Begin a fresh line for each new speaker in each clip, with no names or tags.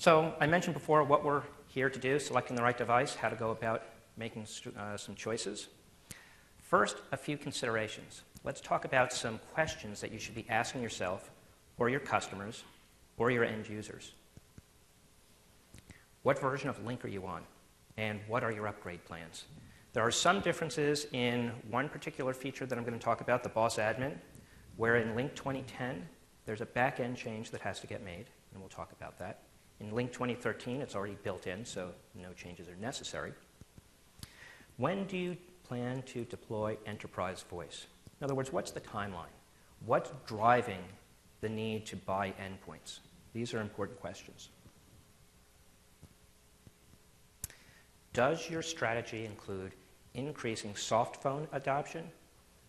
So I mentioned before what we're here to do, selecting the right device, how to go about making some choices. First, a few considerations. Let's talk about some questions that you should be asking yourself or your customers or your end users. What version of Lync are you on? And what are your upgrade plans? There are some differences in one particular feature that I'm going to talk about, the Boss Admin, where in Lync 2010, there's a back-end change that has to get made, and we'll talk about that. In Lync 2013, it's already built in, so no changes are necessary. When do you plan to deploy enterprise voice? In other words, what's the timeline? What's driving the need to buy endpoints? These are important questions. Does your strategy include increasing soft phone adoption?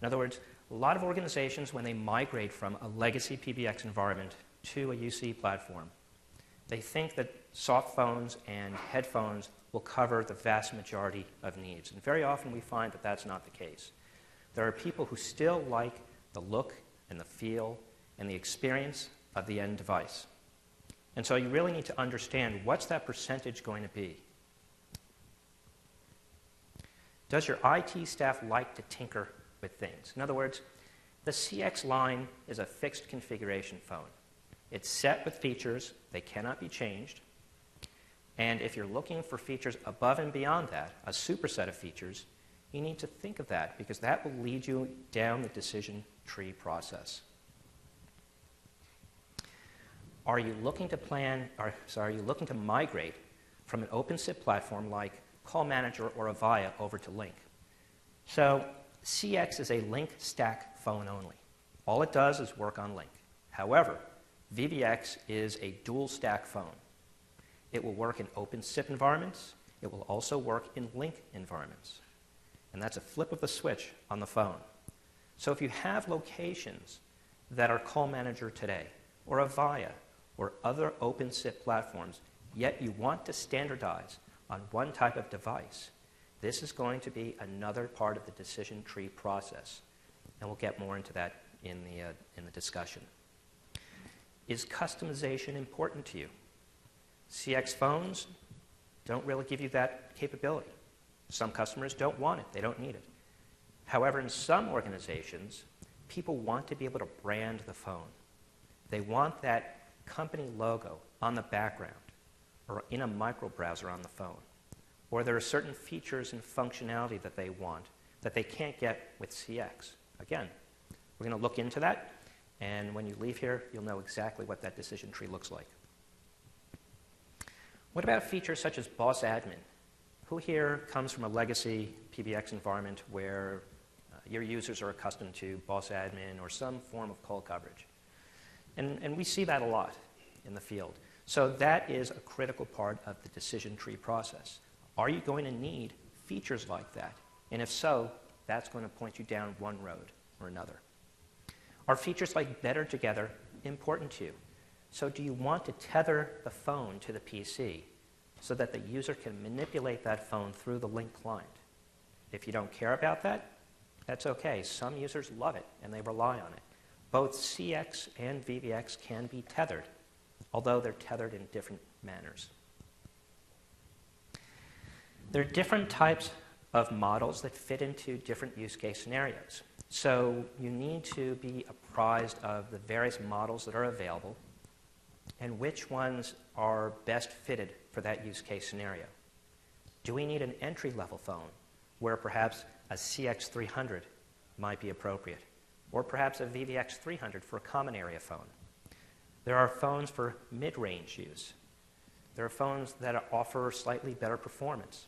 In other words, a lot of organizations, when they migrate from a legacy PBX environment to a UC platform, they think that soft phones and headphones will cover the vast majority of needs. And very often we find that that's not the case. There are people who still like the look and the feel and the experience of the end device. And so you really need to understand, what's that percentage going to be? Does your IT staff like to tinker with things? In other words, the CX line is a fixed configuration phone. It's set with features. They cannot be changed. And if you're looking for features above and beyond that, a superset of features, you need to think of that, because that will lead you down the decision tree process. Are you looking to migrate from an open SIP platform like Call Manager or Avaya over to Lync? So CX is a Lync stack phone only. All it does is work on Lync. However, VVX is a dual stack phone. It will work in open SIP environments. It will also work in Lync environments. And that's a flip of the switch on the phone. So if you have locations that are Call Manager today, or Avaya, or other open SIP platforms, yet you want to standardize on one type of device, this is going to be another part of the decision tree process. And we'll get more into that in the discussion. Is customization important to you? CX phones don't really give you that capability. Some customers don't want it. They don't need it. However, in some organizations, people want to be able to brand the phone. They want that company logo on the background or in a micro browser on the phone. Or there are certain features and functionality that they want that they can't get with CX. Again, we're going to look into that, and when you leave here, you'll know exactly what that decision tree looks like. What about features such as Boss Admin? Who here comes from a legacy PBX environment where your users are accustomed to Boss Admin or some form of call coverage? And we see that a lot in the field. So that is a critical part of the decision tree process. Are you going to need features like that? And if so, that's going to point you down one road or another. Are features like Better Together important to you? So do you want to tether the phone to the PC so that the user can manipulate that phone through the Lync client? If you don't care about that, that's okay. Some users love it, and they rely on it. Both CX and VVX can be tethered, although they're tethered in different manners. There are different types of models that fit into different use case scenarios. So you need to be apprised of the various models that are available and which ones are best fitted for that use case scenario. Do we need an entry-level phone where perhaps a CX300 might be appropriate, or perhaps a VVX300 for a common area phone? There are phones for mid-range use. There are phones that offer slightly better performance.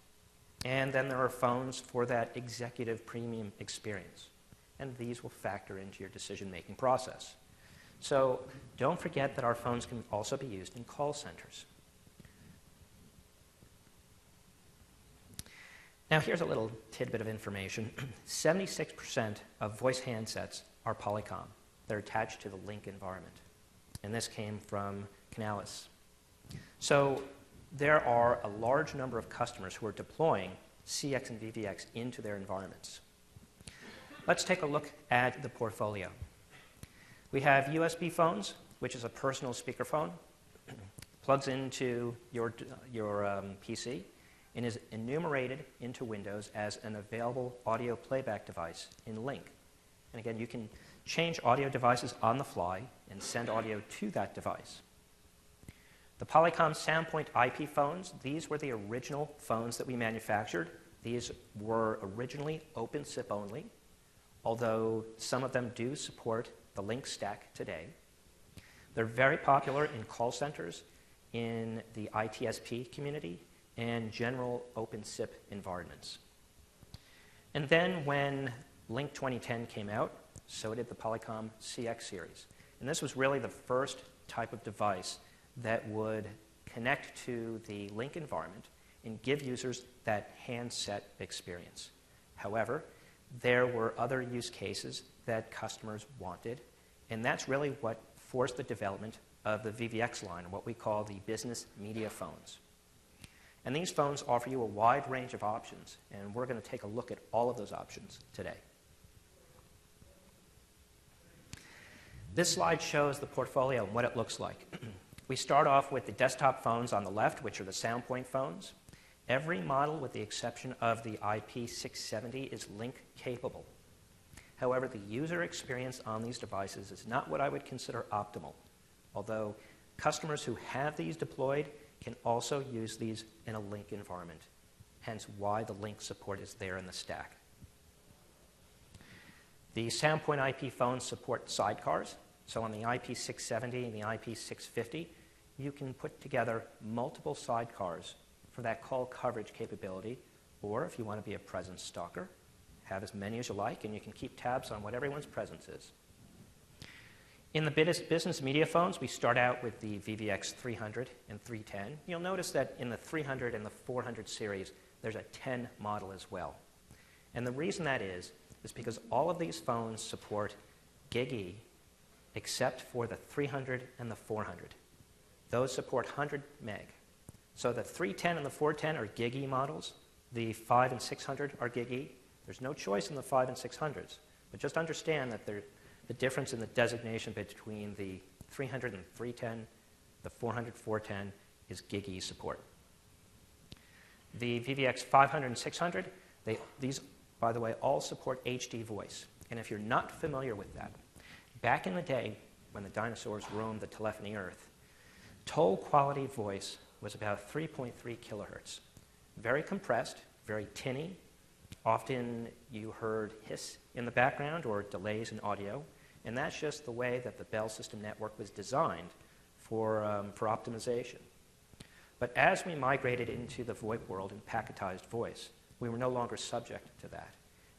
And then there are phones for that executive premium experience. And these will factor into your decision-making process. So don't forget that our phones can also be used in call centers. Now here's a little tidbit of information. 76% of voice handsets are Polycom. They're attached to the Lync environment. And this came from Canalys. So there are a large number of customers who are deploying CX and VVX into their environments. Let's take a look at the portfolio. We have USB phones, which is a personal speakerphone, plugs into your PC, and is enumerated into Windows as an available audio playback device in Lync. And again, you can change audio devices on the fly and send audio to that device. The Polycom SoundPoint IP phones, these were the original phones that we manufactured. These were originally open SIP only, although some of them do support the Lync stack today. They're very popular in call centers, in the ITSP community, and general open SIP environments. And then when Lync 2010 came out, so did the Polycom CX series. And this was really the first type of device that would connect to the Lync environment and give users that handset experience. However, there were other use cases that customers wanted, and that's really what forced the development of the VVX line, what we call the business media phones. And these phones offer you a wide range of options, and we're going to take a look at all of those options today. This slide shows the portfolio and what it looks like. We start off with the desktop phones on the left, which are the SoundPoint phones. Every model, with the exception of the IP670, is Lync capable. However, the user experience on these devices is not what I would consider optimal, although customers who have these deployed can also use these in a Lync environment, hence why the Lync support is there in the stack. The SoundPoint IP phones support sidecars, so on the IP670 and the IP650, you can put together multiple sidecars for that call coverage capability, or if you want to be a presence stalker, have as many as you like, and you can keep tabs on what everyone's presence is. In the business media phones, we start out with the VVX 300 and 310. You'll notice that in the 300 and the 400 series, there's a 10 model as well. And the reason that is because all of these phones support GigE, except for the 300 and the 400. Those support 100 meg. So the 310 and the 410 are GigE models. The 5 and 600 are GigE. There's no choice in the 5 and 600s. But just understand that the difference in the designation between the 300 and 310, the 400, 410 is GigE support. The VVX 500 and 600, these, by the way, all support HD voice. And if you're not familiar with that, back in the day when the dinosaurs roamed the telephony earth, toll quality voice was about 3.3 kilohertz. Very compressed, very tinny. Often you heard hiss in the background or delays in audio. And that's just the way that the Bell system network was designed for optimization. But as we migrated into the VoIP world and packetized voice, we were no longer subject to that.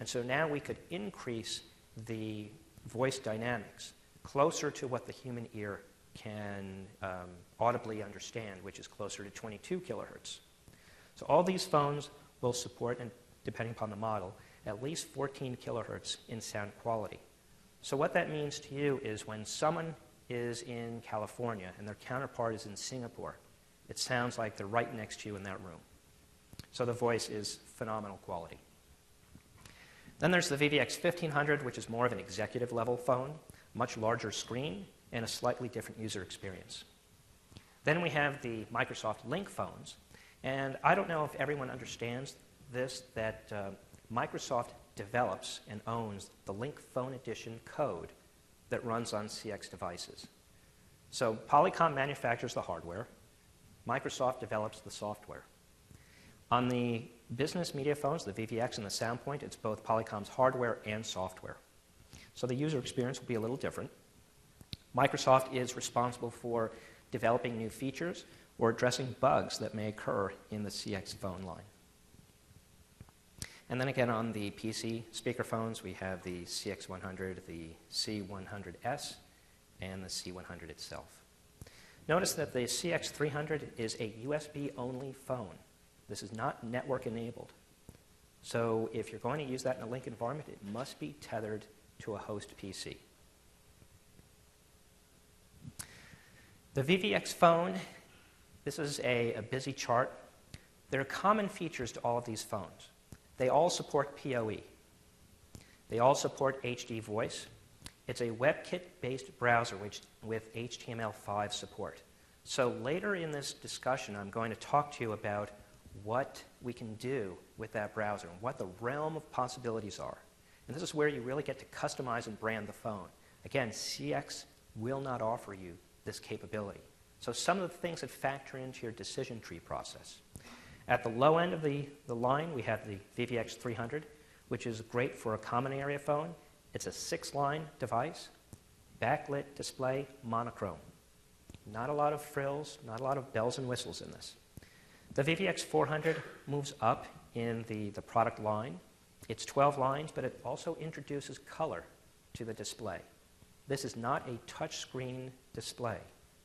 And so now we could increase the voice dynamics closer to what the human ear can audibly understand, which is closer to 22 kilohertz. So all these phones will support, and depending upon the model, at least 14 kilohertz in sound quality. So what that means to you is when someone is in California and their counterpart is in Singapore, it sounds like they're right next to you in that room. So the voice is phenomenal quality. Then there's the VVX 1500, which is more of an executive level phone, much larger screen, and a slightly different user experience. Then we have the Microsoft Lync phones. And I don't know if everyone understands this, that Microsoft develops and owns the Lync Phone Edition code that runs on CX devices. So Polycom manufactures the hardware. Microsoft develops the software. On the business media phones, the VVX and the SoundPoint, it's both Polycom's hardware and software. So the user experience will be a little different. Microsoft is responsible for developing new features or addressing bugs that may occur in the CX phone line. And then again on the PC speakerphones, we have the CX100, the C100S, and the C100 itself. Notice that the CX300 is a USB-only phone. This is not network-enabled. So if you're going to use that in a Lync environment, it must be tethered to a host PC. The VVX phone, this is a busy chart. There are common features to all of these phones. They all support PoE. They all support HD voice. It's a WebKit-based browser with HTML5 support. So later in this discussion, I'm going to talk to you about what we can do with that browser and what the realm of possibilities are. And this is where you really get to customize and brand the phone. Again, CX will not offer you this capability. So some of the things that factor into your decision tree process. At the low end of the line, we have the VVX 300, which is great for a common area phone. It's a 6-line device, backlit display, monochrome. Not a lot of frills, not a lot of bells and whistles in this. The VVX 400 moves up in the product line. It's 12 lines, but it also introduces color to the display. This is not a touchscreen display.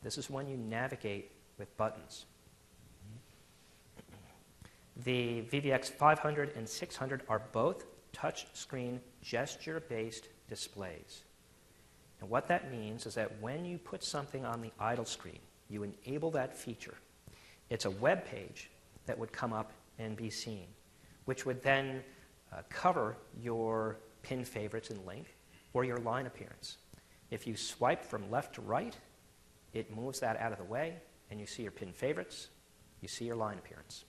This is when you navigate with buttons. The VVX 500 and 600 are both touchscreen gesture-based displays. And what that means is that when you put something on the idle screen, you enable that feature. It's a web page that would come up and be seen, which would then cover your pin favorites in Lync or your line appearance. If you swipe from left to right, it moves that out of the way, and you see your pin favorites, you see your line appearance.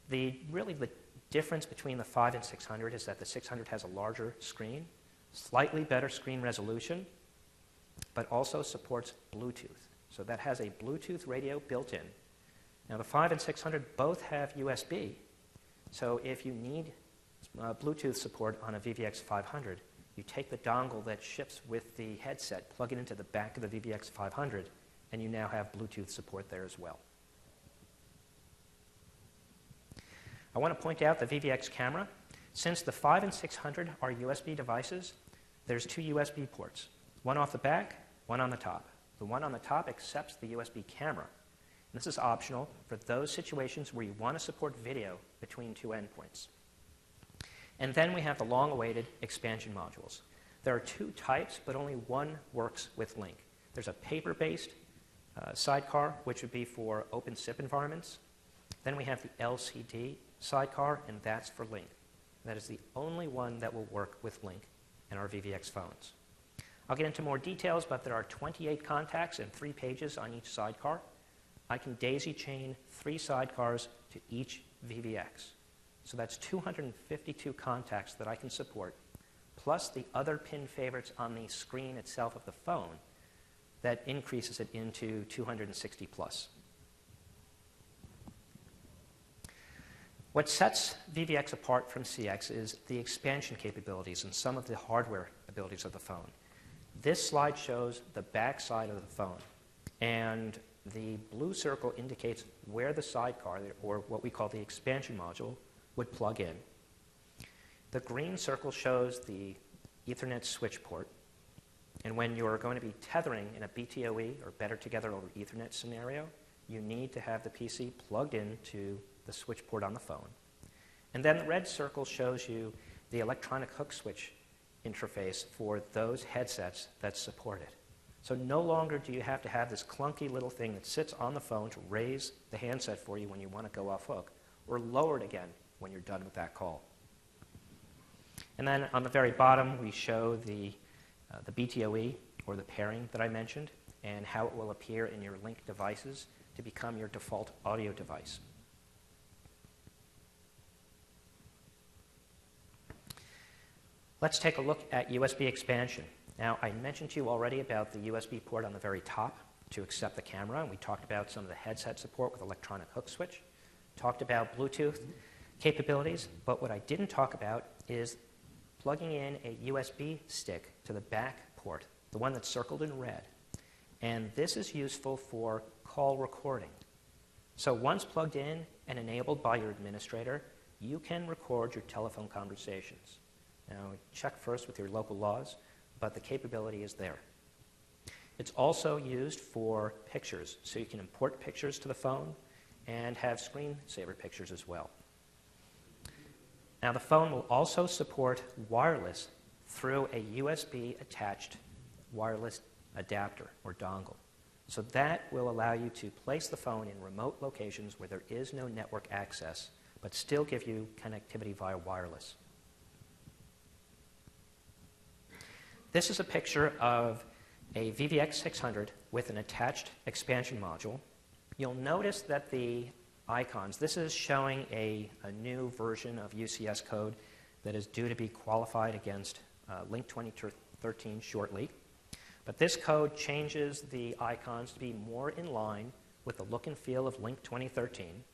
Really the difference between the 5 and 600 is that the 600 has a larger screen, slightly better screen resolution, but also supports Bluetooth. So that has a Bluetooth radio built in. Now the 5 and 600 both have USB, so if you need Bluetooth support on a VVX 500, you take the dongle that ships with the headset, plug it into the back of the VVX 500, and you now have Bluetooth support there as well. I want to point out the VVX camera. Since the 5 and 600 are USB devices, there's 2 USB ports, one off the back, one on the top. The one on the top accepts the USB camera. And this is optional for those situations where you want to support video between 2 endpoints. And then we have the long-awaited expansion modules. There are 2 types, but only one works with Lync. There's a paper-based sidecar, which would be for open SIP environments. Then we have the LCD sidecar, and that's for Lync. That is the only one that will work with Lync in our VVX phones. I'll get into more details, but there are 28 contacts and 3 pages on each sidecar. I can daisy chain 3 sidecars to each VVX. So that's 252 contacts that I can support, plus the other pin favorites on the screen itself of the phone. That increases it into 260 plus. What sets VVX apart from CX is the expansion capabilities and some of the hardware abilities of the phone. This slide shows the back side of the phone, and the blue circle indicates where the sidecar, or what we call the expansion module, would plug in. The green circle shows the Ethernet switch port, and when you're going to be tethering in a BTOE or better together over Ethernet scenario, you need to have the PC plugged into the switch port on the phone. And then the red circle shows you the electronic hook switch interface for those headsets that support it. So no longer do you have to have this clunky little thing that sits on the phone to raise the handset for you when you want to go off hook, or lower it again when you're done with that call. And then on the very bottom, we show the BTOE, or the pairing that I mentioned, and how it will appear in your Lync devices to become your default audio device. Let's take a look at USB expansion. Now, I mentioned to you already about the USB port on the very top to accept the camera, and we talked about some of the headset support with electronic hook switch, talked about Bluetooth capabilities, but what I didn't talk about is plugging in a USB stick to the back port, the one that's circled in red. And this is useful for call recording. So once plugged in and enabled by your administrator, you can record your telephone conversations. Now, check first with your local laws, but the capability is there. It's also used for pictures, so you can import pictures to the phone and have screensaver pictures as well. Now, the phone will also support wireless through a USB-attached wireless adapter or dongle. So that will allow you to place the phone in remote locations where there is no network access, but still give you connectivity via wireless. This is a picture of a VVX 600 with an attached expansion module, you'll notice that the icons, this is showing a new version of UCS code that is due to be qualified against Lync 2013 shortly. But this code changes the icons to be more in line with the look and feel of Lync 2013.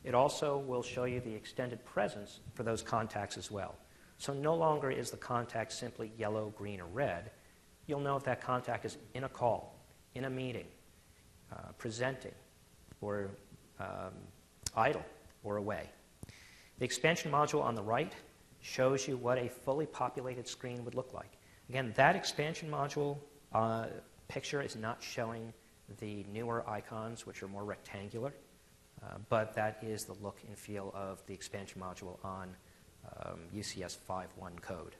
It also will show you the extended presence for those contacts as well. So no longer is the contact simply yellow, green, or red. You'll know if that contact is in a call, in a meeting, presenting, or idle, or away. The expansion module on the right shows you what a fully populated screen would look like. Again, that expansion module picture is not showing the newer icons, which are more rectangular, but that is the look and feel of the expansion module on UCS 5.1 code.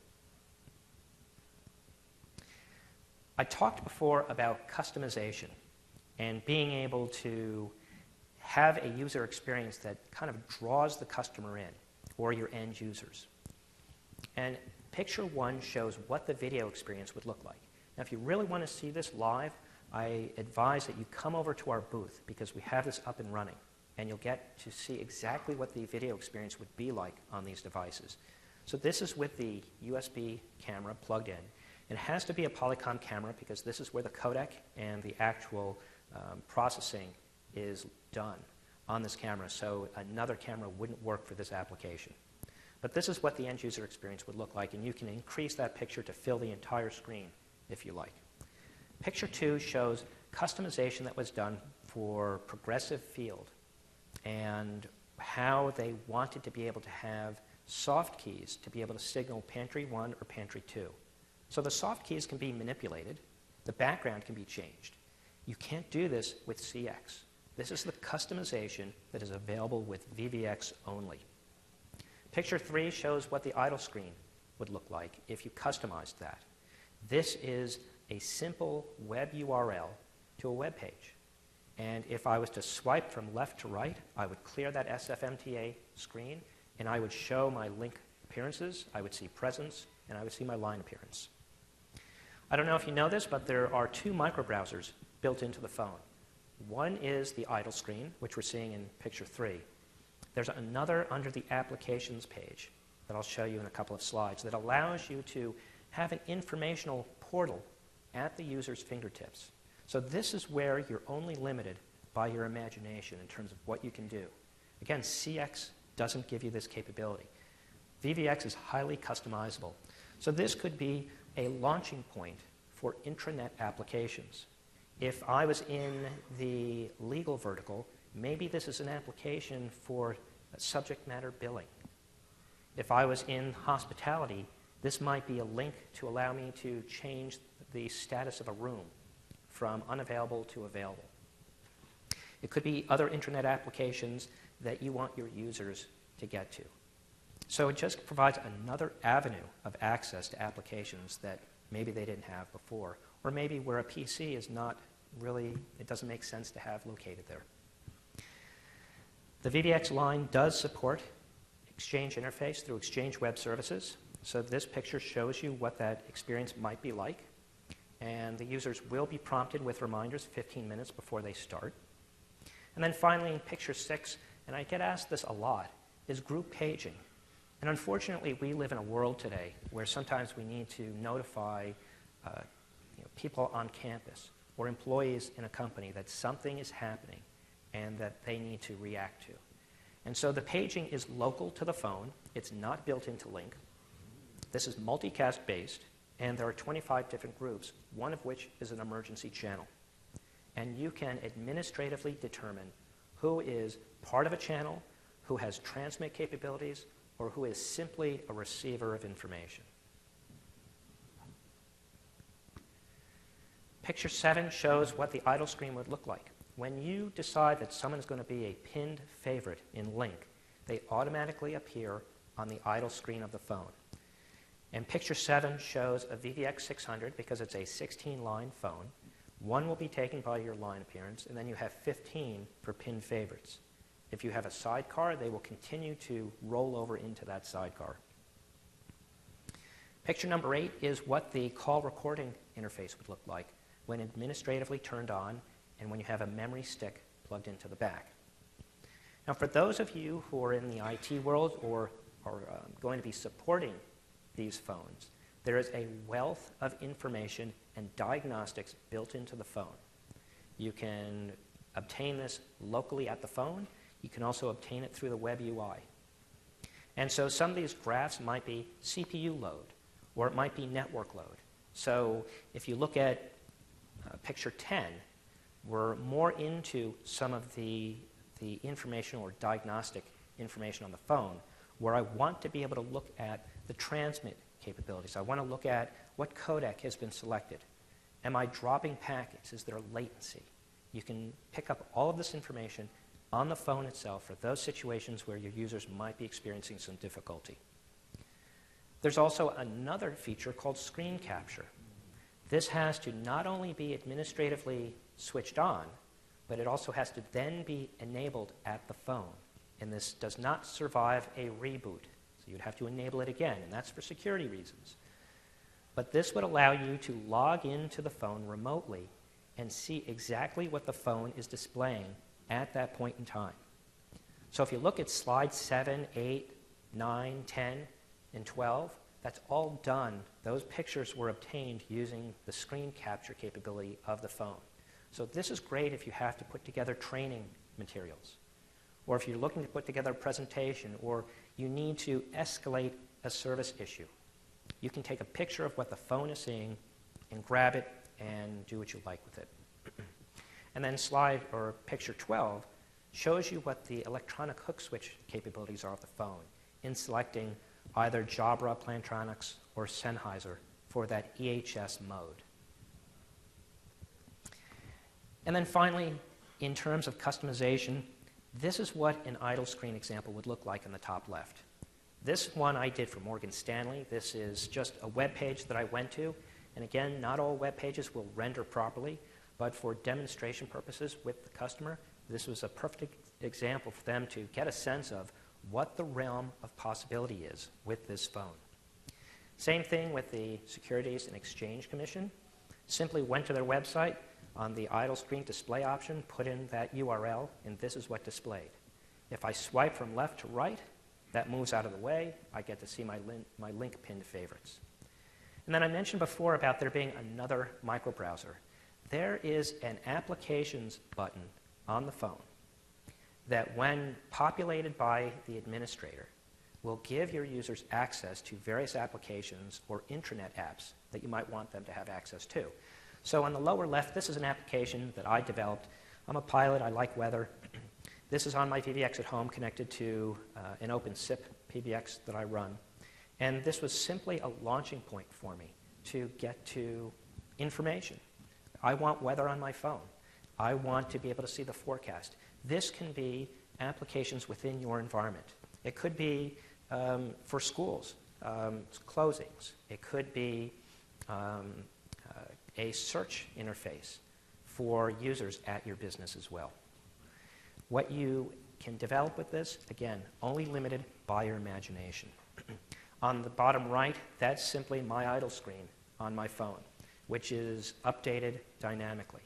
I talked before about customization and being able to have a user experience that kind of draws the customer in, or your end users. And picture 1 shows what the video experience would look like. Now, if you really want to see this live, I advise that you come over to our booth because we have this up and running, and you'll get to see exactly what the video experience would be like on these devices. So this is with the USB camera plugged in. It has to be a Polycom camera because this is where the codec and the actual processing is done on this camera, so another camera wouldn't work for this application. But this is what the end user experience would look like, and you can increase that picture to fill the entire screen if you like. Picture 2 shows customization that was done for Progressive Field and how they wanted to be able to have soft keys to be able to signal Pantry 1 or Pantry 2. So the soft keys can be manipulated. The background can be changed. You can't do this with CX. This is the customization that is available with VVX only. Picture 3 shows what the idle screen would look like if you customized that. This is a simple web URL to a web page. And if I was to swipe from left to right, I would clear that SFMTA screen, and I would show my Lync appearances, I would see presence, and I would see my line appearance. I don't know if you know this, but there are 2 microbrowsers built into the phone. One is the idle screen, which we're seeing in picture 3. There's another under the applications page that I'll show you in a couple of slides that allows you to have an informational portal at the user's fingertips. So this is where you're only limited by your imagination in terms of what you can do. Again, CX doesn't give you this capability. VVX is highly customizable. So this could be a launching point for intranet applications. If I was in the legal vertical, maybe this is an application for subject matter billing. If I was in hospitality, this might be a link to allow me to change the status of a room from unavailable to available. It could be other intranet applications that you want your users to get to. So it just provides another avenue of access to applications that maybe they didn't have before, or maybe where a PC is not really, it doesn't make sense to have located there. The VVX line does support Exchange interface through Exchange Web Services. So this picture shows you what that experience might be like. And the users will be prompted with reminders 15 minutes before they start. And then finally, in picture 6, and I get asked this a lot, is group paging. And unfortunately, we live in a world today where sometimes we need to notify people on campus or employees in a company that something is happening and that they need to react to. And so the paging is local to the phone. It's not built into Lync. This is multicast based, and there are 25 different groups, one of which is an emergency channel. And you can administratively determine who is part of a channel, who has transmit capabilities, or who is simply a receiver of information. Picture 7 shows what the idle screen would look like. When you decide that someone is going to be a pinned favorite in Lync, they automatically appear on the idle screen of the phone. And picture 7 shows a VVX 600 because it's a 16-line phone. 1 will be taken by your line appearance, and then you have 15 for pinned favorites. If you have a sidecar, they will continue to roll over into that sidecar. Picture number 8 is what the call recording interface would look like. when administratively turned on and when you have a memory stick plugged into the back. Now, for those of you who are in the IT world or are going to be supporting these phones, there is a wealth of information and diagnostics built into the phone. You can obtain this locally at the phone. You can also obtain it through the web UI. And so some of these graphs might be CPU load, or it might be network load. So if you look at picture 10, we're more into some of the information or diagnostic information on the phone, where I want to be able to look at the transmit capabilities. I want to look at what codec has been selected. Am I dropping packets? Is there latency? You can pick up all of this information on the phone itself for those situations where your users might be experiencing some difficulty. There's also another feature called screen capture. This has to not only be administratively switched on, but it also has to then be enabled at the phone. And this does not survive a reboot. So you'd have to enable it again, and that's for security reasons. But this would allow you to log into the phone remotely and see exactly what the phone is displaying at that point in time. So if you look at slides 7, 8, 9, 10, and 12, that's all done. Those pictures were obtained using the screen capture capability of the phone. So this is great if you have to put together training materials, or if you're looking to put together a presentation, or you need to escalate a service issue. You can take a picture of what the phone is seeing and grab it and do what you like with it. And then slide or picture 12 shows you what the electronic hook switch capabilities are of the phone in selecting either Jabra, Plantronics, or Sennheiser for that EHS mode. And then finally, in terms of customization, this is what an idle screen example would look like in the top left. This one I did for Morgan Stanley. This is just a web page that I went to. And again, not all web pages will render properly, but for demonstration purposes with the customer, this was a perfect example for them to get a sense of what the realm of possibility is with this phone. Same thing with the Securities and Exchange Commission. Simply went to their website, on the idle screen display option, put in that URL, and this is what displayed. If I swipe from left to right, that moves out of the way. I get to see my Lync pinned favorites. And then I mentioned before about there being another microbrowser. There is an Applications button on the phone that, when populated by the administrator, will give your users access to various applications or intranet apps that you might want them to have access to. So on the lower left, this is an application that I developed. I'm a pilot. I like weather. This is on my PBX at home connected to an open SIP PBX that I run. And this was simply a launching point for me to get to information. I want weather on my phone. I want to be able to see the forecast. This can be applications within your environment. It could be for schools, closings. It could be a search interface for users at your business as well. What you can develop with this, again, only limited by your imagination. On the bottom right, that's simply my idle screen on my phone, which is updated dynamically.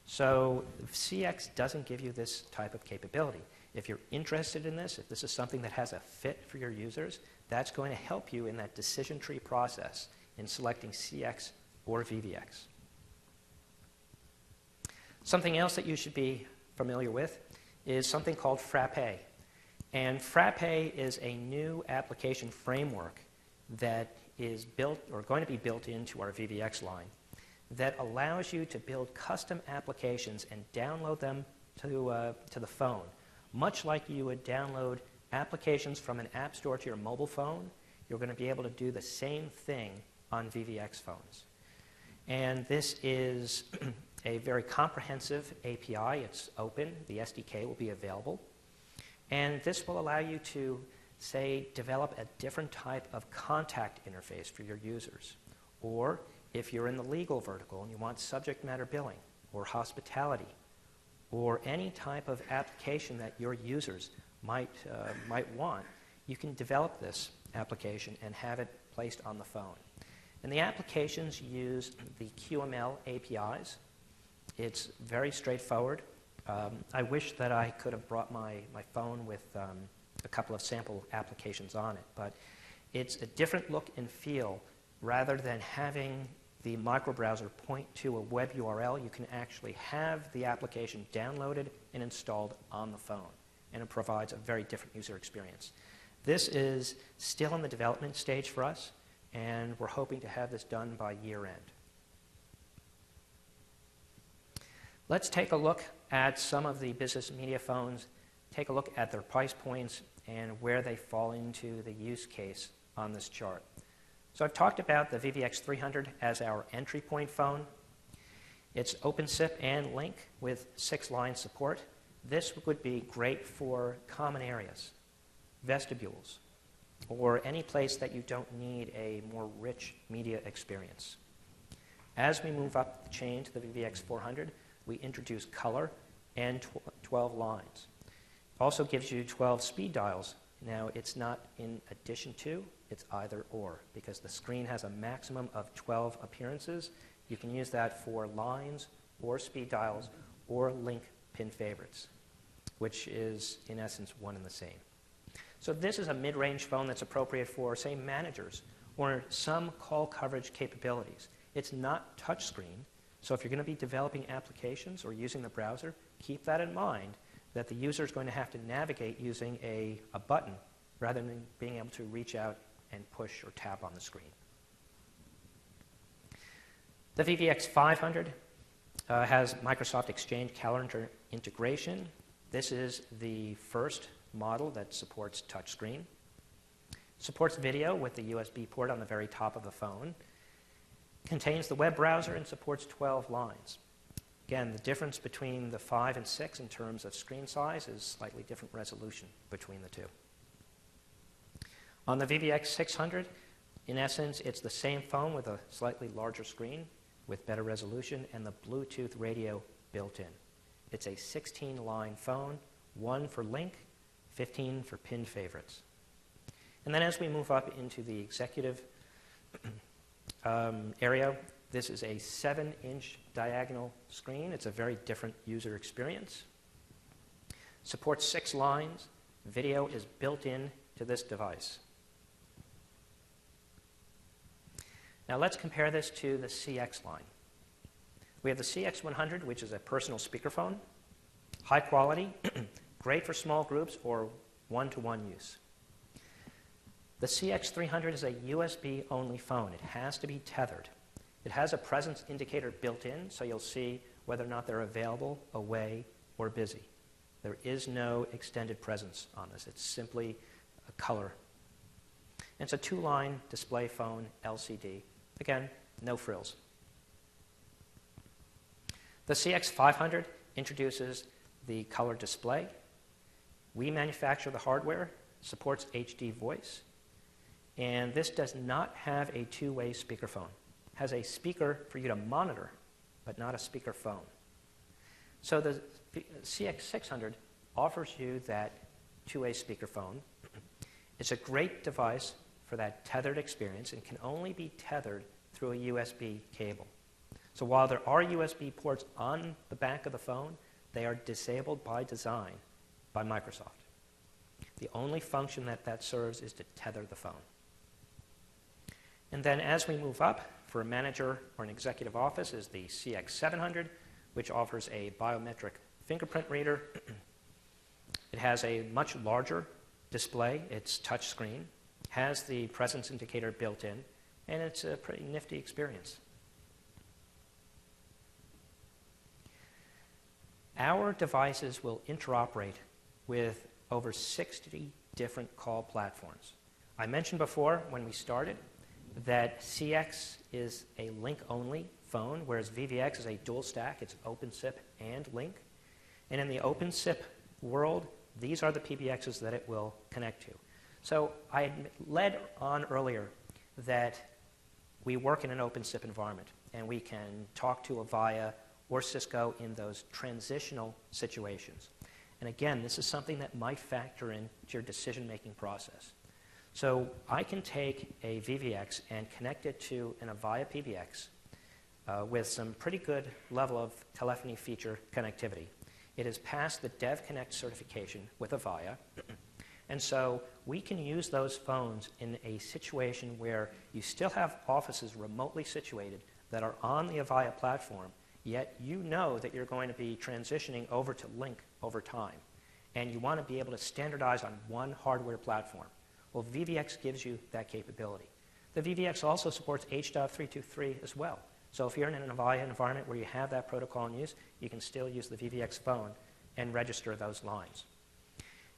So CX doesn't give you this type of capability. If you're interested in this, if this is something that has a fit for your users, that's going to help you in that decision tree process in selecting CX or VVX. Something else that you should be familiar with is something called Frappe. And Frappe is a new application framework that is built or going to be built into our VVX line that allows you to build custom applications and download them to the phone, much like you would download applications from an app store to your mobile phone. You're going to be able to do the same thing on VVX phones. And this is a very comprehensive API. It's open. The SDK will be available. And this will allow you to, say, develop a different type of contact interface for your users. Or if you're in the legal vertical and you want subject matter billing or hospitality or any type of application that your users might want, you can develop this application and have it placed on the phone. And the applications use the QML APIs. It's very straightforward. I wish that I could have brought my phone with a couple of sample applications on it, but it's a different look and feel. Rather than having the microbrowser point to a web URL, you can actually have the application downloaded and installed on the phone, and it provides a very different user experience. This is still in the development stage for us, and we're hoping to have this done by year end. Let's take a look at some of the business media phones, take a look at their price points and where they fall into the use case on this chart. So I've talked about the VVX 300 as our entry point phone. It's OpenSIP and Lync with 6-line support. This would be great for common areas, vestibules, or any place that you don't need a more rich media experience. As we move up the chain to the VVX 400, we introduce color and 12 lines. It also gives you 12 speed dials. Now, it's not in addition to, it's either or, because the screen has a maximum of 12 appearances. You can use that for lines or speed dials or Lync pin favorites, which is, in essence, one and the same. So this is a mid-range phone that's appropriate for, say, managers or some call coverage capabilities. It's not touchscreen, so if you're going to be developing applications or using the browser, keep that in mind, that the user is going to have to navigate using a button rather than being able to reach out and push or tap on the screen. The VVX 500 has Microsoft Exchange calendar integration. This is the first model that supports touchscreen. Supports video with the USB port on the very top of the phone. Contains the web browser and supports 12 lines. Again, the difference between the 5 and 6 in terms of screen size is slightly different resolution between the two. On the VVX 600, in essence, it's the same phone with a slightly larger screen with better resolution and the Bluetooth radio built in. It's a 16-line phone, 1 for Lync, 15 for pin favorites. And then as we move up into the executive area, this is a 7-inch diagonal screen. It's a very different user experience. Supports 6 lines. Video is built in to this device. Now let's compare this to the CX line. We have the CX100, which is a personal speakerphone. High quality, great for small groups or one-to-one use. The CX300 is a USB-only phone. It has to be tethered. It has a presence indicator built in, so you'll see whether or not they're available, away, or busy. There is no extended presence on this. It's simply a color. And it's a 2-line display phone, LCD. Again, no frills. The CX500 introduces the color display. We manufacture the hardware, supports HD voice, and this does not have a 2-way speakerphone. It has a speaker for you to monitor, but not a speakerphone. So the CX600 offers you that 2-way speakerphone. It's a great device for that tethered experience and can only be tethered through a USB cable. So while there are USB ports on the back of the phone, they are disabled by design by Microsoft. The only function that serves is to tether the phone. And then as we move up, for a manager or an executive office is the CX700, which offers a biometric fingerprint reader. It has a much larger display. It's touchscreen, has the presence indicator built in, and it's a pretty nifty experience. Our devices will interoperate with over 60 different call platforms. I mentioned before when we started that CX is a Lync-only phone, whereas VVX is a dual stack. It's OpenSIP and Lync. And in the OpenSIP world, these are the PBXs that it will connect to. So I had led on earlier that we work in an OpenSIP environment, and we can talk to Avaya or Cisco in those transitional situations. And again, this is something that might factor into your decision-making process. So I can take a VVX and connect it to an Avaya PBX with some pretty good level of telephony feature connectivity. It has passed the DevConnect certification with Avaya. And so we can use those phones in a situation where you still have offices remotely situated that are on the Avaya platform, yet you know that you're going to be transitioning over to Lync over time. And you want to be able to standardize on one hardware platform. Well, VVX gives you that capability. The VVX also supports H.323 as well. So if you're in an Avaya environment where you have that protocol in use, you can still use the VVX phone and register those lines.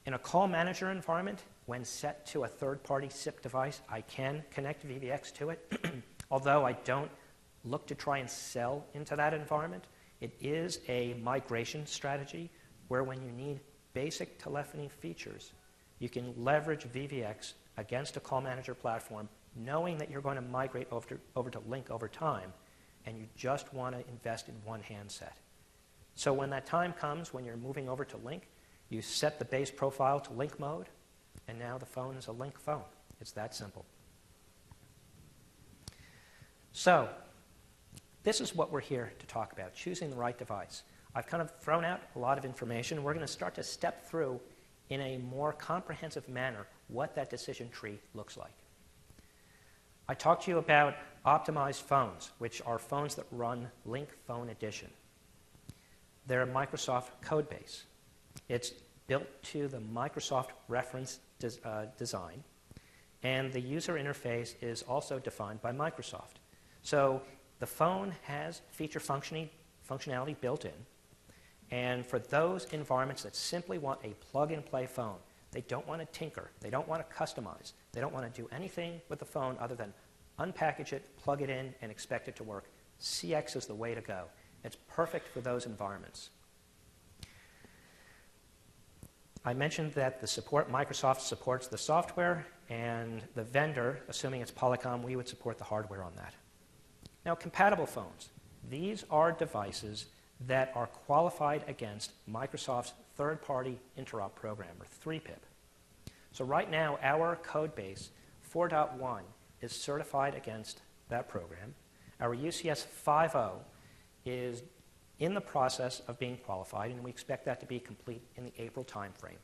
In a call manager environment, when set to a third-party SIP device, I can connect VVX to it. Although I don't look to try and sell into that environment, it is a migration strategy where when you need basic telephony features, you can leverage VVX against a call manager platform, knowing that you're going to migrate over to Lync over time, and you just want to invest in one handset. So when that time comes, when you're moving over to Lync, you set the base profile to Lync mode, and now the phone is a Lync phone. It's that simple. So this is what we're here to talk about, choosing the right device. I've kind of thrown out a lot of information. We're going to start to step through in a more comprehensive manner what that decision tree looks like. I talked to you about optimized phones, which are phones that run Lync Phone Edition. They're a Microsoft code base. It's built to the Microsoft reference design, and the user interface is also defined by Microsoft. So the phone has feature functionality built in, and for those environments that simply want a plug-and-play phone, they don't want to tinker, they don't want to customize, they don't want to do anything with the phone other than unpackage it, plug it in, and expect it to work, CX is the way to go. It's perfect for those environments. I mentioned that Microsoft supports the software, and the vendor, assuming it's Polycom, we would support the hardware on that. Now, compatible phones. These are devices that are qualified against Microsoft's third-party interop program, or 3PIP. So right now, our code base 4.1 is certified against that program. Our UCS 5.0 is in the process of being qualified, and we expect that to be complete in the April timeframe.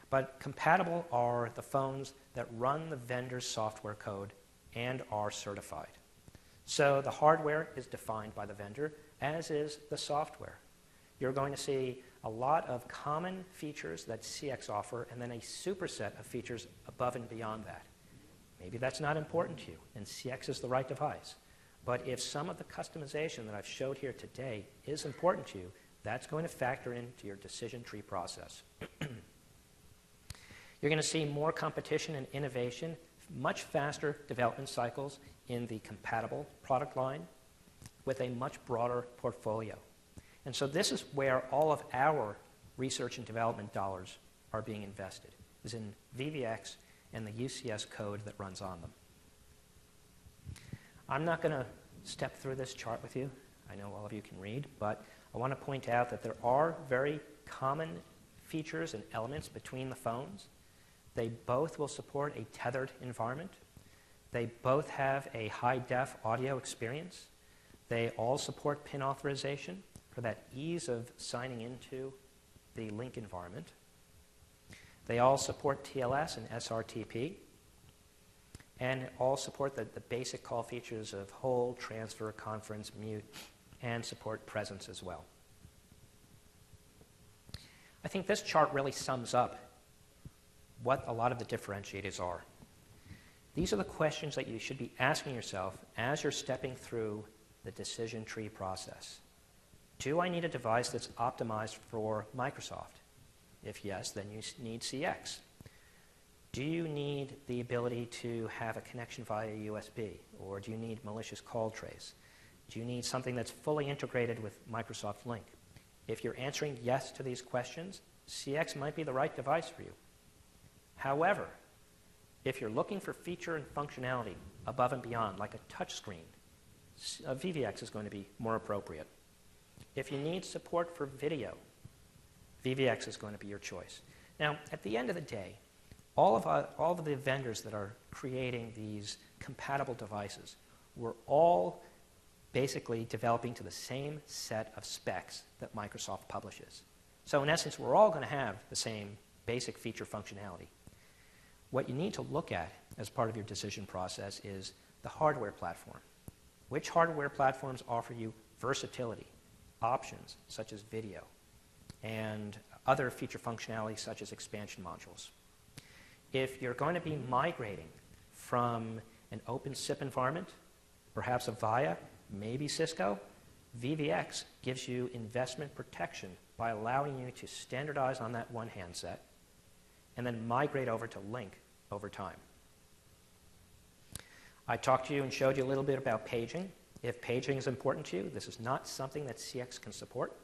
But compatible are the phones that run the vendor's software code and are certified. So the hardware is defined by the vendor, as is the software. You're going to see a lot of common features that CX offer, and then a superset of features above and beyond that. Maybe that's not important to you, and CX is the right device. But if some of the customization that I've showed here today is important to you, that's going to factor into your decision tree process. You're going to see more competition and innovation, much faster development cycles in the compatible product line with a much broader portfolio. And so this is where all of our research and development dollars are being invested, is in VVX and the UCS code that runs on them. I'm not going to step through this chart with you. I know all of you can read, but I want to point out that there are very common features and elements between the phones. They both will support a tethered environment. They both have a high-def audio experience. They all support PIN authorization for that ease of signing into the Lync environment. They all support TLS and SRTP, and all support the basic call features of hold, transfer, conference, mute, and support presence as well. I think this chart really sums up what a lot of the differentiators are. These are the questions that you should be asking yourself as you're stepping through the decision tree process. Do I need a device that's optimized for Microsoft? If yes, then you need CX. Do you need the ability to have a connection via USB, or do you need malicious call trace? Do you need something that's fully integrated with Microsoft Lync? If you're answering yes to these questions, CX might be the right device for you. However, if you're looking for feature and functionality above and beyond, like a touch screen, a VVX is going to be more appropriate. If you need support for video, VVX is going to be your choice. Now, at the end of the day, all of the vendors that are creating these compatible devices were all basically developing to the same set of specs that Microsoft publishes. So in essence, we're all going to have the same basic feature functionality. What you need to look at as part of your decision process is the hardware platform. Which hardware platforms offer you versatility, options such as video, and other feature functionality such as expansion modules. If you're going to be migrating from an open SIP environment, perhaps Avaya, maybe Cisco, VVX gives you investment protection by allowing you to standardize on that one handset and then migrate over to Lync over time. I talked to you and showed you a little bit about paging. If paging is important to you, this is not something that CX can support.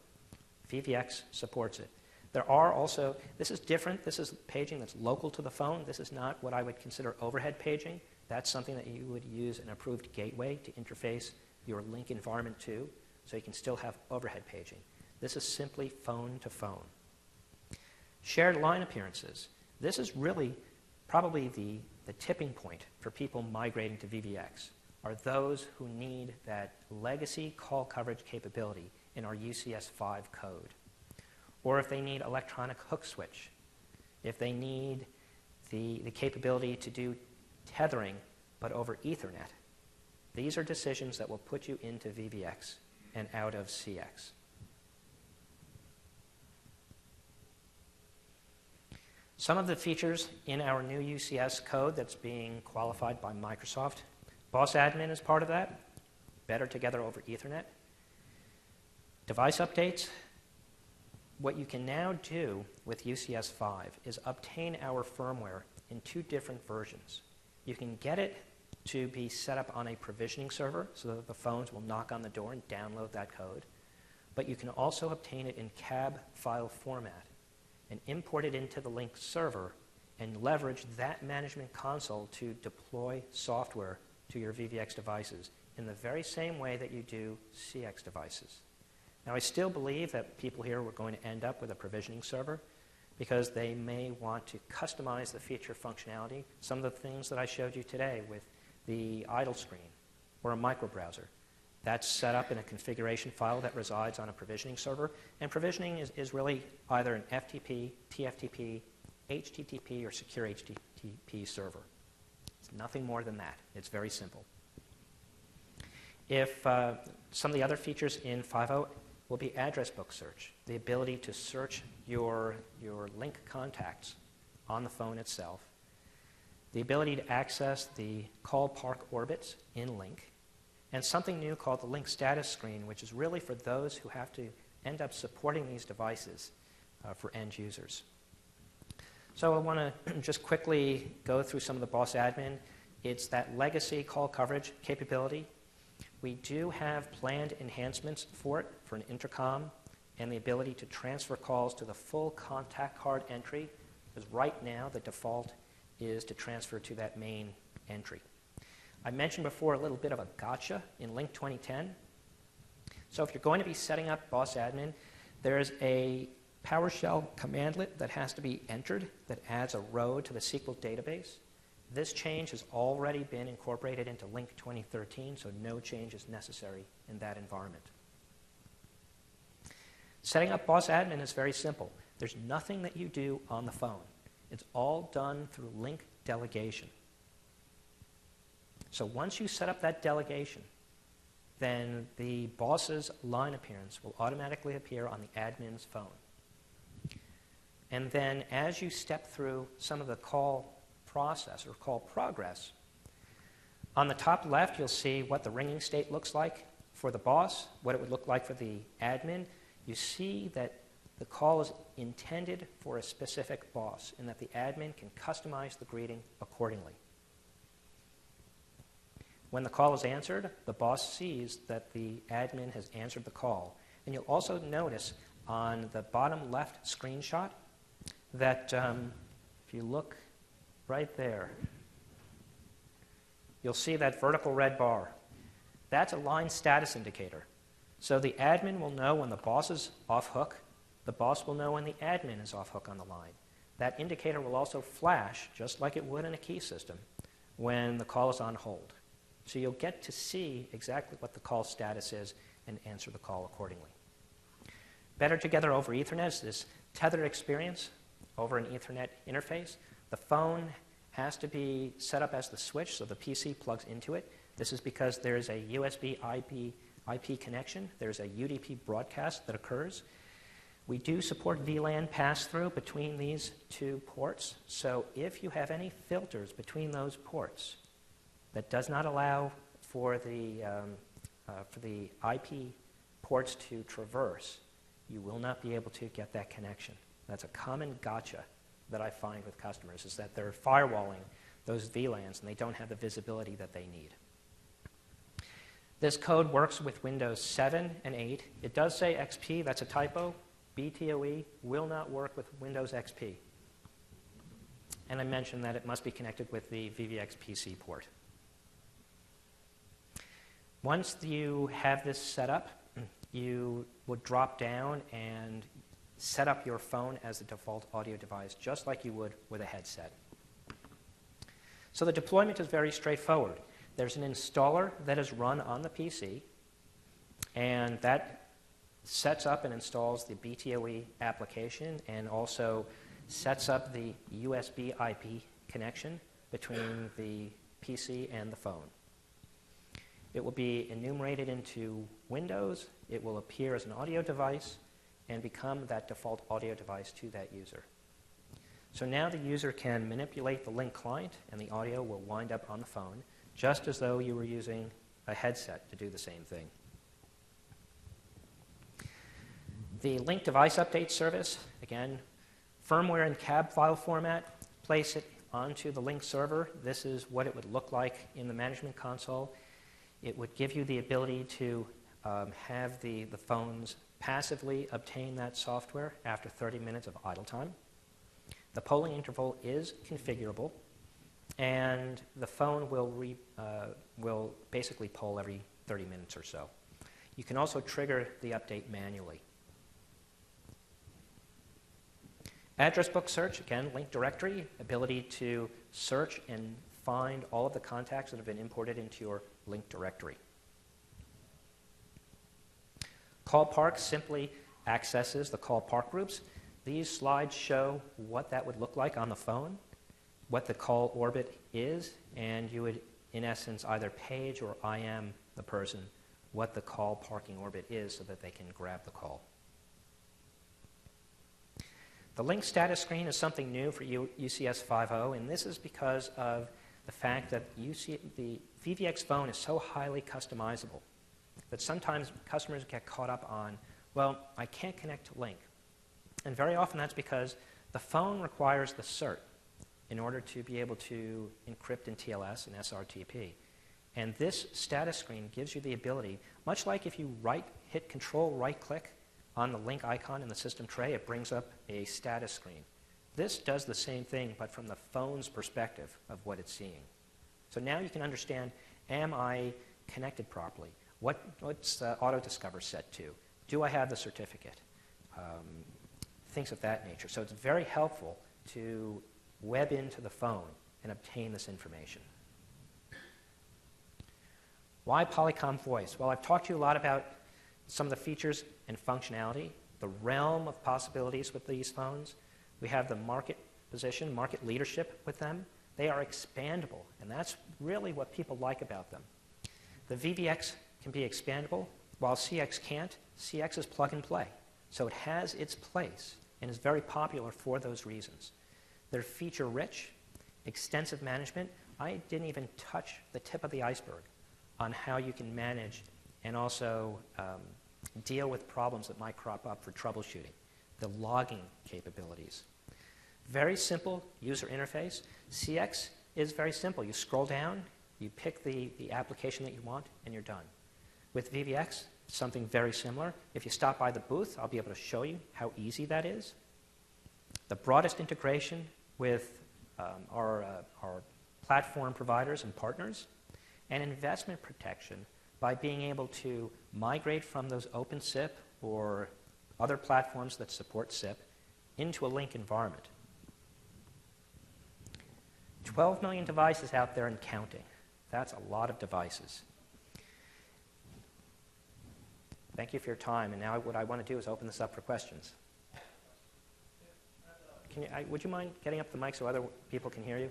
VVX supports it. There are also, this is different. This is paging that's local to the phone. This is not what I would consider overhead paging. That's something that you would use an approved gateway to interface your Lync environment to, so you can still have overhead paging. This is simply phone to phone. Shared line appearances. This is really probably the tipping point for people migrating to VVX, are those who need that legacy call coverage capability in our UCS5 code. Or if they need electronic hook switch, if they need the capability to do tethering but over Ethernet. These are decisions that will put you into VVX and out of CX. Some of the features in our new UCS code that's being qualified by Microsoft. Boss admin is part of that. Better together over Ethernet. Device updates. What you can now do with UCS 5 is obtain our firmware in 2 different versions. You can get it to be set up on a provisioning server so that the phones will knock on the door and download that code. But you can also obtain it in CAB file format and import it into the Lync server and leverage that management console to deploy software to your VVX devices in the very same way that you do CX devices. Now, I still believe that people here were going to end up with a provisioning server because they may want to customize the feature functionality, some of the things that I showed you today with the idle screen or a microbrowser. That's set up in a configuration file that resides on a provisioning server, and provisioning is really either an FTP, TFTP, HTTP, or secure HTTP server. It's nothing more than that. It's very simple. If some of the other features in 5.0 will be address book search, the ability to search your Lync contacts on the phone itself, the ability to access the call park orbits in Lync, and something new called the Lync status screen, which is really for those who have to end up supporting these devices for end users. So I want to just quickly go through some of the boss admin. It's that legacy call coverage capability. We do have planned enhancements for it, for an intercom, and the ability to transfer calls to the full contact card entry, because right now the default is to transfer to that main entry. I mentioned before a little bit of a gotcha in Lync 2010. So if you're going to be setting up boss admin, there's a PowerShell commandlet that has to be entered that adds a row to the SQL database. This change has already been incorporated into Lync 2013, so no change is necessary in that environment. Setting up boss admin is very simple. There's nothing that you do on the phone. It's all done through Lync delegation. So once you set up that delegation, then the boss's line appearance will automatically appear on the admin's phone. And then as you step through some of the call process or call progress, on the top left you'll see what the ringing state looks like for the boss, what it would look like for the admin. You see that the call is intended for a specific boss and that the admin can customize the greeting accordingly. When the call is answered, the boss sees that the admin has answered the call. And you'll also notice on the bottom left screenshot that if you look right there, you'll see that vertical red bar. That's a line status indicator. So the admin will know when the boss is off hook. The boss will know when the admin is off hook on the line. that indicator will also flash, just like it would in a key system, when the call is on hold. So you'll get to see exactly what the call status is and answer the call accordingly. Better together over Ethernet is this tethered experience over an Ethernet interface. The phone has to be set up as the switch, so the PC plugs into it. This is because there's a USB IP connection. There's a UDP broadcast that occurs. We do support VLAN pass-through between these two ports, so if you have any filters between those ports that does not allow for the IP ports to traverse, you will not be able to get that connection. That's a common gotcha that I find with customers, is that they're firewalling those VLANs and they don't have the visibility that they need. This code works with Windows 7 and 8. It does say XP, that's a typo. BTOE will not work with Windows XP. And I mentioned that it must be connected with the VVX PC port. Once you have this set up, you would drop down and set up your phone as the default audio device, just like you would with a headset. So the deployment is very straightforward. There's an installer that is run on the PC, and that sets up and installs the BTOE application and also sets up the USB IP connection between the PC and the phone. It will be enumerated into Windows. It will appear as an audio device and become that default audio device to that user. So now the user can manipulate the Lync client, and the audio will wind up on the phone, just as though you were using a headset to do the same thing. The Lync device update service, again, firmware and cab file format, place it onto the Lync server. This is what it would look like in the management console. It would give you the ability to have the phones passively obtain that software after 30 minutes of idle time. The polling interval is configurable, and the phone will basically poll every 30 minutes or so. You can also trigger the update manually. Address book search, again, Lync directory, ability to search and find all of the contacts that have been imported into your Lync directory. Call park simply accesses the call park groups. These slides show what that would look like on the phone, what the call orbit is, and you would, in essence, either page or IM the person what the call parking orbit is so that they can grab the call. The Lync status screen is something new for UCS 5.0, and this is because of the fact that the VVX phone is so highly customizable that sometimes customers get caught up on, well, I can't connect to Lync. And very often that's because the phone requires the cert in order to be able to encrypt in TLS and SRTP. And this status screen gives you the ability, much like if you hit Control right-click on the Lync icon in the system tray, it brings up a status screen. This does the same thing, but from the phone's perspective of what it's seeing. So now you can understand, am I connected properly? What's the auto discover set to? Do I have the certificate? Things of that nature. So it's very helpful to web into the phone and obtain this information. Why Polycom Voice? Well, I've talked to you a lot about some of the features and functionality, the realm of possibilities with these phones. We have the market position, market leadership with them. They are expandable, and that's really what people like about them. The VVX can be expandable, while CX can't. CX is plug and play, so it has its place and is very popular for those reasons. They're feature-rich, extensive management. I didn't even touch the tip of the iceberg on how you can manage and also deal with problems that might crop up for troubleshooting, the logging capabilities. Very simple user interface. CX is very simple. You scroll down, you pick the application that you want, and you're done. With VVX, something very similar. If you stop by the booth, I'll be able to show you how easy that is. The broadest integration with our platform providers and partners, and investment protection by being able to migrate from those open SIP or other platforms that support SIP into a Lync environment. 12 million devices out there and counting. That's a lot of devices. Thank you for your time. And now what I want to do is open this up for questions. Would you mind getting up the mic so other people can hear you?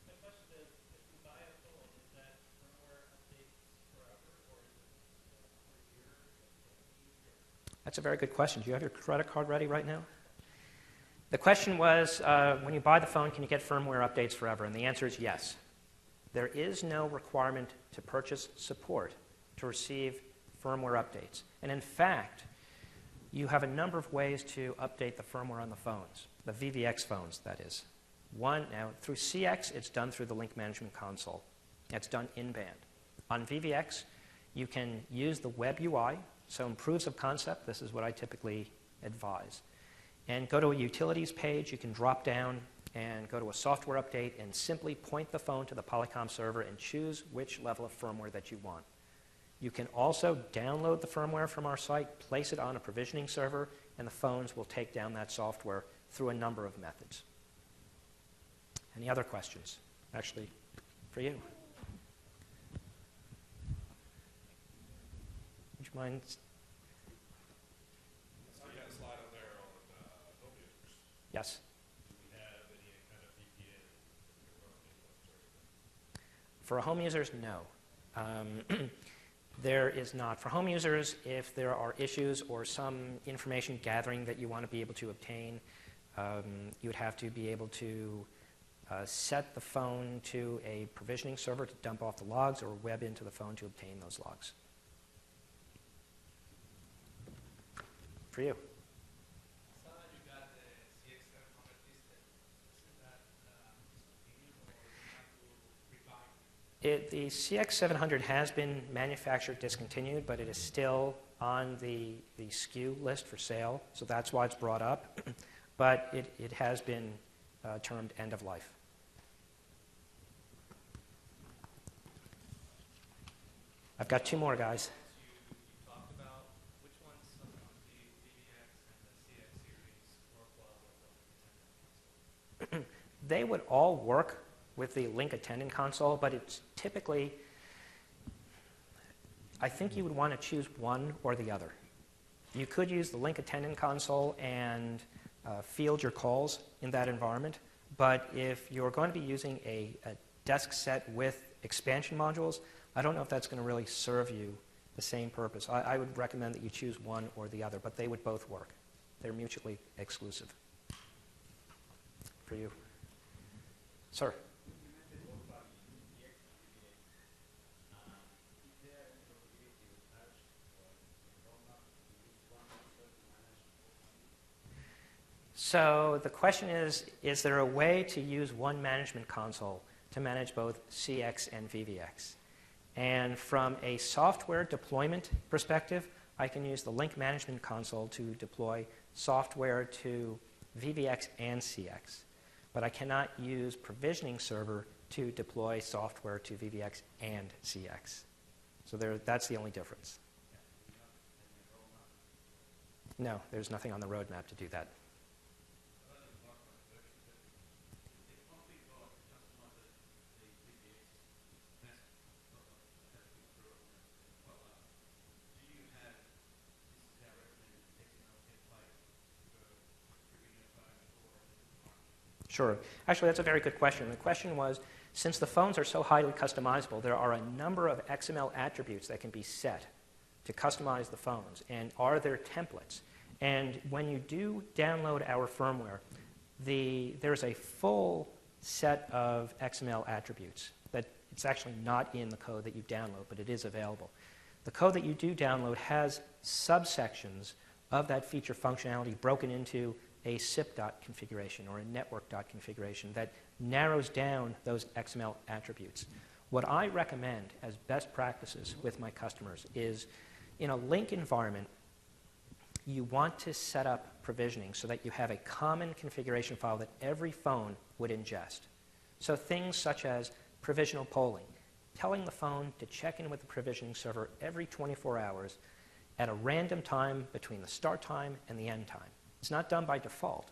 The question is, if you buy a phone, is that firmware updates forever, or is it for a year,
That's a very good question. Do you have your credit card ready right now? The question was, when you buy the phone, can you get firmware updates forever? And the answer is yes. There is no requirement to purchase support to receive firmware updates. And in fact, you have a number of ways to update the firmware on the phones, the VVX phones, that is. One, now through CX, it's done through the Lync Management Console. It's done in-band. On VVX, you can use the web UI, so in proofs of concept, this is what I typically advise. And go to a utilities page, you can drop down and go to a software update and simply point the phone to the Polycom server and choose which level of firmware that you want. You can also download the firmware from our site, place it on a provisioning server, and the phones will take down that software through a number of methods. Any other questions? Actually, for you. Would you mind?
So you got a slide on there on home users.
Yes.
Do we have any kind of VPN
For home users, no. There is not. For home users, if there are issues or some information gathering that you want to be able to obtain, you would have to be able to set the phone to a provisioning server to dump off the logs or web into the phone to obtain those logs. For you.
I saw that you got the CX700 listed. Isn't that discontinued, or do you have to rebuy it?
The CX700 has been manufactured discontinued, but it is still on the SKU list for sale, so that's why it's brought up. But it has been termed end of life. I've got two more, guys.
You talked about which ones of the VVX and the CX series work well with the Lync Attendant Console?
They would all work with the Lync Attendant Console, but it's typically, I think you would want to choose one or the other. You could use the Lync Attendant Console and field your calls in that environment, but if you're going to be using a desk set with expansion modules, I don't know if that's going to really serve you the same purpose. I would recommend that you choose one or the other, but they would both work. They're mutually exclusive. For you. Sir? So the question is there a way to use one management console to manage both CX and VVX? And from a software deployment perspective, I can use the Lync Management Console to deploy software to VVX and CX. But I cannot use Provisioning Server to deploy software to VVX and CX. So that's the only difference. No, there's nothing on the roadmap to do that. Sure. Actually, that's a very good question. The question was, since the phones are so highly customizable, there are a number of XML attributes that can be set to customize the phones. And are there templates? And when you do download our firmware, there's a full set of XML attributes that it's actually not in the code that you download, but it is available. The code that you do download has subsections of that feature functionality broken into a SIP configuration or a network configuration that narrows down those XML attributes. What I recommend as best practices with my customers is in a Lync environment, you want to set up provisioning so that you have a common configuration file that every phone would ingest. So things such as provisional polling, telling the phone to check in with the provisioning server every 24 hours at a random time between the start time and the end time. It's not done by default,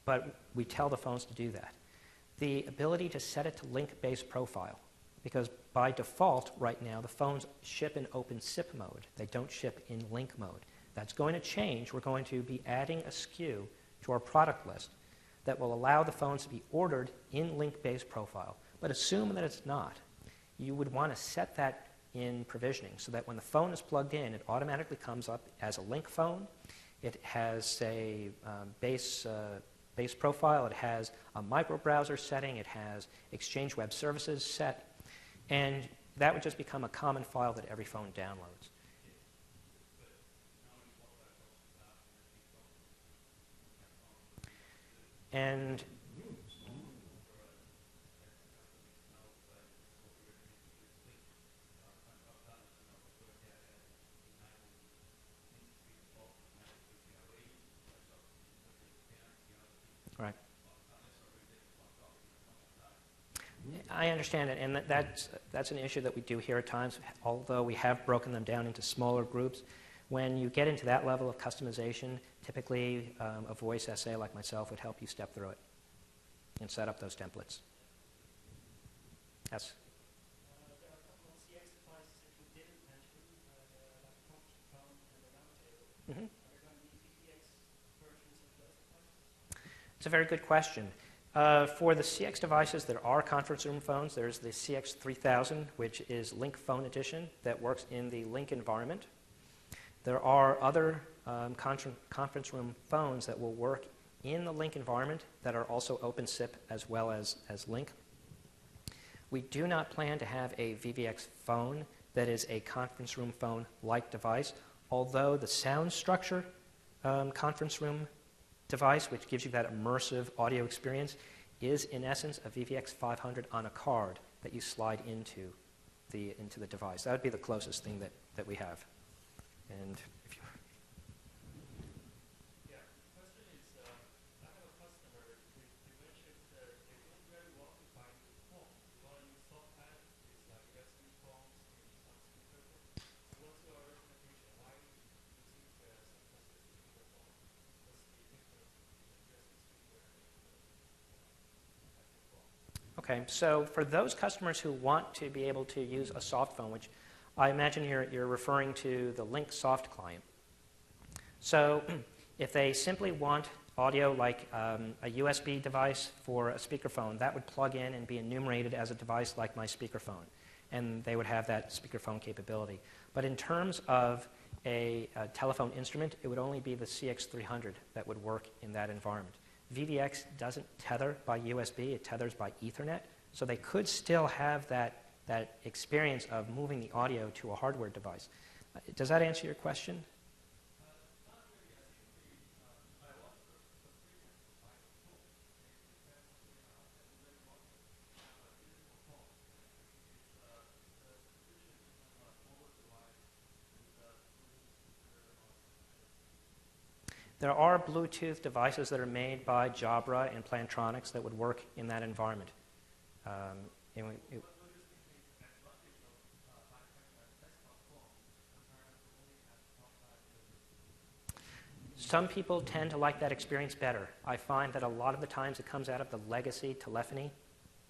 but we tell the phones to do that. The ability to set it to link-based profile, because by default right now the phones ship in open SIP mode. They don't ship in link mode. That's going to change. We're going to be adding a SKU to our product list that will allow the phones to be ordered in link-based profile. But assume that it's not. You would want to set that in provisioning so that when the phone is plugged in, it automatically comes up as a link phone. It has a base profile. It has a microbrowser setting. It has Exchange Web Services set. And that would just become a common file that every phone downloads. And right. I understand it, and that's an issue that we do here at times, although we have broken them down into smaller groups. When you get into that level of customization, typically a voice SA like myself would help you step through it and set up those templates. Yes?
There are a couple of CX devices that you didn't mention, like a function phone and a roundtable.
Mm-hmm.
Are there going to be VPX versions of those devices?
It's a very good question. For the CX devices, there are conference room phones. There's the CX3000, which is Lync Phone Edition, that works in the Lync environment. There are other conference room phones that will work in the Lync environment that are also OpenSIP as well as Lync. We do not plan to have a VVX phone that is a conference room phone-like device, although the sound structure conference room device, which gives you that immersive audio experience, is in essence a VVX 500 on a card that you slide into the device. That would be the closest thing that we have. And if you
Yeah, the question is, I have a customer, they mentioned they're doing very well to buy new phone. They want to use softpad, it's like USB phones, maybe some speakerphone. So what's your recommendation? Why do you think some customers speakerphone? What's the difference between the USB speaker and the actual phone?
Okay, so for those customers who want to be able to use a soft phone, which I imagine you're referring to the Lync soft client. So if they simply want audio like a USB device for a speakerphone, that would plug in and be enumerated as a device like my speakerphone, and they would have that speakerphone capability. But in terms of a telephone instrument, it would only be the CX300 that would work in that environment. VVX doesn't tether by USB, it tethers by Ethernet, so they could still have that experience of moving the audio to a hardware device. Does that answer your question?
Not really. I think I want the frequency to buy the phone. It depends on the amount and really want to have a physical phone. It's the solution to have a mobile device with a Bluetooth speaker or something like that.
There are Bluetooth devices that are made by Jabra and Plantronics that would work in that environment. Some people tend to like that experience better. I find that a lot of the times it comes out of the legacy telephony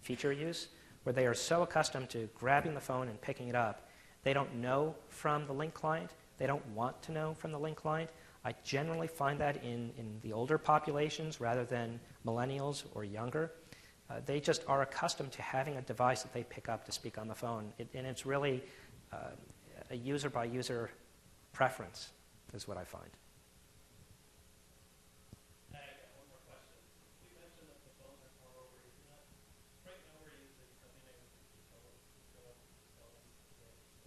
feature use, where they are so accustomed to grabbing the phone and picking it up, they don't know from the Lync client. They don't want to know from the Lync client. I generally find that in the older populations rather than millennials or younger. They just are accustomed to having a device that they pick up to speak on the phone. And it's really a user-by-user preference is what I find.
I got one more question. You mentioned that the phones are power over Ethernet. Right now we're using combining phones,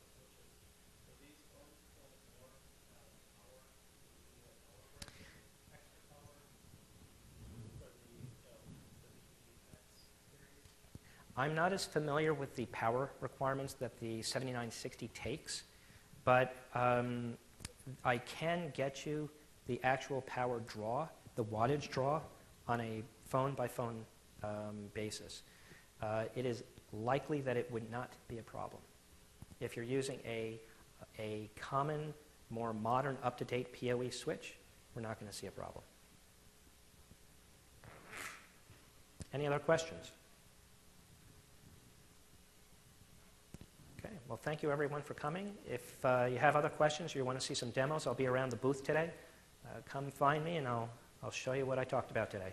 switches. So these phones hold more power, extra power for the VPX series.
I'm not as familiar with the power requirements that the 7960 takes, but I can get you the actual power draw, the wattage draw, on a phone-by-phone basis. It is likely that it would not be a problem. If you're using a common more modern, up-to-date PoE switch, we're not going to see a problem. Any other questions? Okay, well, thank you everyone for coming. If you have other questions or you want to see some demos, I'll be around the booth today. Come find me and I'll show you what I talked about today.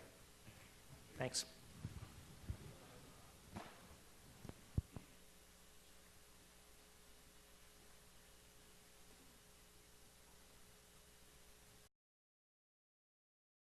Thanks.